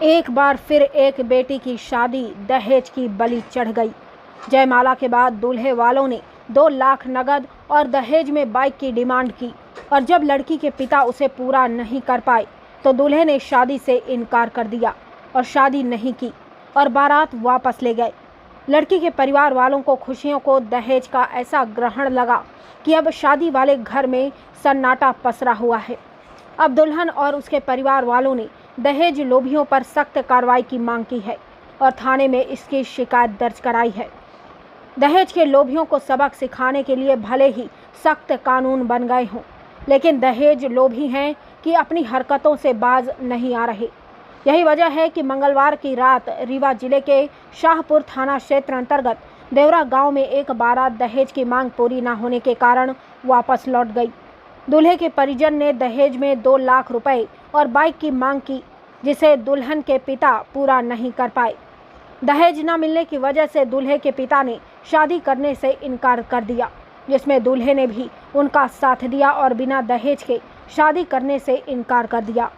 एक बार फिर एक बेटी की शादी दहेज की बलि चढ़ गई। जयमाला के बाद दूल्हे वालों ने 2 लाख नगद और दहेज में बाइक की डिमांड की और जब लड़की के पिता उसे पूरा नहीं कर पाए तो दूल्हे ने शादी से इनकार कर दिया और शादी नहीं की और बारात वापस ले गए। लड़की के परिवार वालों को खुशियों को दहेज का ऐसा ग्रहण लगा कि अब शादी वाले घर में सन्नाटा पसरा हुआ है। अब दुल्हन और उसके परिवार वालों ने दहेज लोभियों पर सख्त कार्रवाई की मांग की है और थाने में इसकी शिकायत दर्ज कराई है। दहेज के लोभियों को सबक सिखाने के लिए भले ही सख्त कानून बन गए हों, लेकिन दहेज लोभी हैं कि अपनी हरकतों से बाज नहीं आ रहे। यही वजह है कि मंगलवार की रात रीवा जिले के शाहपुर थाना क्षेत्र अंतर्गत देवरा गांव में एक बारात दहेज की मांग पूरी न होने के कारण वापस लौट गई। दूल्हे के परिजन ने दहेज में 2 लाख रुपए और बाइक की मांग की, जिसे दुल्हन के पिता पूरा नहीं कर पाए। दहेज न मिलने की वजह से दूल्हे के पिता ने शादी करने से इनकार कर दिया, जिसमें दूल्हे ने भी उनका साथ दिया और बिना दहेज के शादी करने से इनकार कर दिया।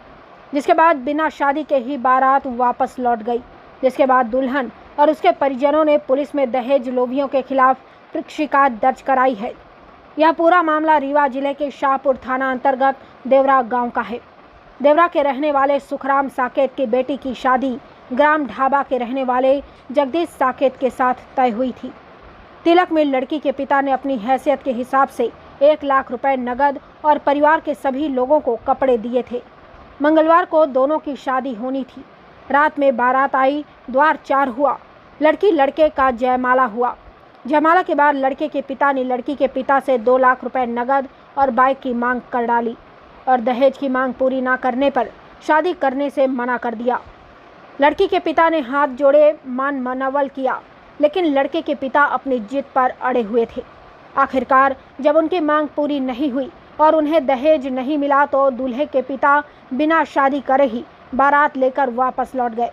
जिसके बाद बिना शादी के ही बारात वापस लौट गई। जिसके बाद दुल्हन और उसके परिजनों ने पुलिस में दहेज लोभियों के खिलाफ शिकायत दर्ज कराई है। यह पूरा मामला रीवा जिले के शाहपुर थाना अंतर्गत देवरा गांव का है। देवरा के रहने वाले सुखराम साकेत की बेटी की शादी ग्राम ढाबा के रहने वाले जगदीश साकेत के साथ तय हुई थी। तिलक में लड़की के पिता ने अपनी हैसियत के हिसाब से 1 लाख रुपए नगद और परिवार के सभी लोगों को कपड़े दिए थे। मंगलवार को दोनों की शादी होनी थी। रात में बारात आई, द्वार 4 हुआ, लड़की लड़के का जयमाला हुआ। जयमाला के बाद लड़के के पिता ने लड़की के पिता से 2 लाख रुपए नगद और बाइक की मांग कर डाली और दहेज की मांग पूरी ना करने पर शादी करने से मना कर दिया। लड़की के पिता ने हाथ जोड़े मान मनवल किया, लेकिन लड़के के पिता अपनी जिद पर अड़े हुए थे। आखिरकार जब उनकी मांग पूरी नहीं हुई और उन्हें दहेज नहीं मिला तो दूल्हे के पिता बिना शादी करे ही बारात लेकर वापस लौट गए।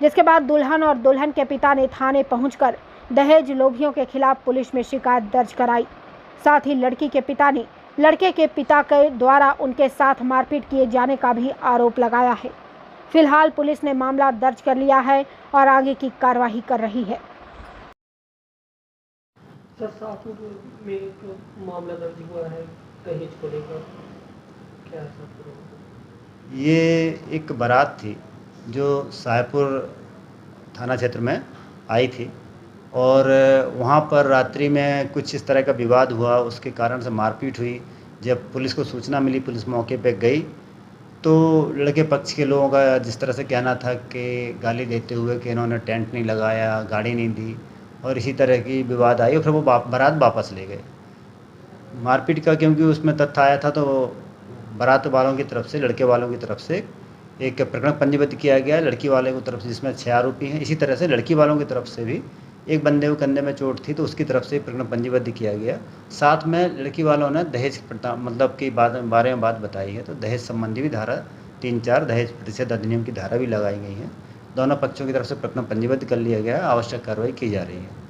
जिसके बाद दुल्हन और दुल्हन के पिता ने थाने पहुंचकर दहेज लोभियों के खिलाफ पुलिस में शिकायत दर्ज कराई। साथ ही लड़की के पिता ने लड़के के पिता के द्वारा उनके साथ मारपीट किए जाने का भी आरोप लगाया है। फिलहाल पुलिस ने मामला दर्ज कर लिया है और आगे की कार्रवाई कर रही है। सर, शाहपुर में जो मामला दर्ज हुआ है दहेज को लेकर, क्या है? ये एक बारात थी जो शाहपुर थाना क्षेत्र में आई थी और वहाँ पर रात्रि में कुछ इस तरह का विवाद हुआ, उसके कारण से मारपीट हुई। जब पुलिस को सूचना मिली, पुलिस मौके पे गई तो लड़के पक्ष के लोगों का जिस तरह से कहना था कि गाली देते हुए कि इन्होंने टेंट नहीं लगाया, गाड़ी नहीं दी और इसी तरह की विवाद आई और फिर वो बारात वापस ले गए। मारपीट का क्योंकि उसमें तथ्य आया था तो बारात वालों की तरफ से, लड़के वालों की तरफ से एक प्रकरण पंजीबद्ध किया गया लड़की वाले की तरफ से, जिसमें 6 आरोपी हैं। इसी तरह से लड़की वालों की तरफ से भी एक बंदे को कंधे में चोट थी तो उसकी तरफ से प्रकरण पंजीबद्ध किया गया। साथ में लड़की वालों ने दहेज मतलब की बारे में बात बताई है तो दहेज संबंधी भी धारा 3-4 दहेज प्रतिषेध अधिनियम की धारा भी लगाई गई है। दोनों पक्षों की तरफ से प्रकरण पंजीबद्ध कर लिया गया है, आवश्यक कार्रवाई की जा रही है।